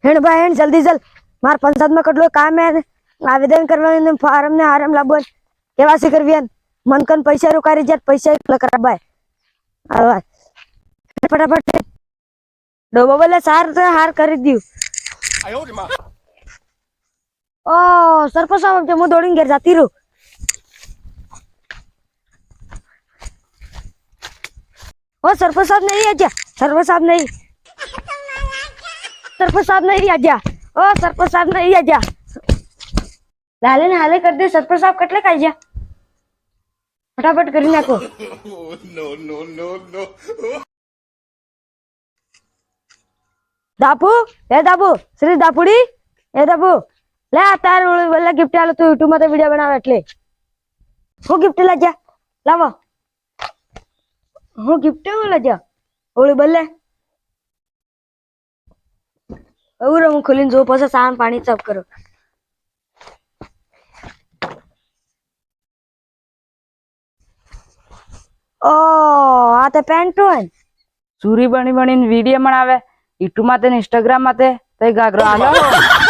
हेण भाई हेण जल्दी चल मार पंचायत में कटलो काम है आवेदन करवाने फार्म ने आरम लाबो केवासी करवियन मनकन पैसा रुकारी जत पैसा करा भाई आवा फटाफट डोबो बोले सार से हार कर दियो ओ सरपंच साहब जब मैं दौड़ीने घर जाती रू ओ सरपंच साहब नहीं आजा सरपंच साहब नहीं सरपंच साहब नहीं आजा ओ सरपंच साहब नहीं आजा लाले ने हाले कर दे सरपंच साहब कटले का आजा फटाफट करी नाखो दापू ए दापू श्री दापुड़ी ए दापू ले आ तार वाला गिफ्ट आलो तू यूट्यूब में वीडियो बनावे એટલે હું गिफ्ट લાજા લાવો હું गिफ्ट લાજા ઓળી બલ્લે ઓરે હું ખોલીને જો પછી સાન પાણી સાફ કરો ઓ આ તે પેન્ટ હોય सूरी बनी बनी वीडियो बनावे यूट्यूब माते इंस्टाग्राम माते तई गागरो आलो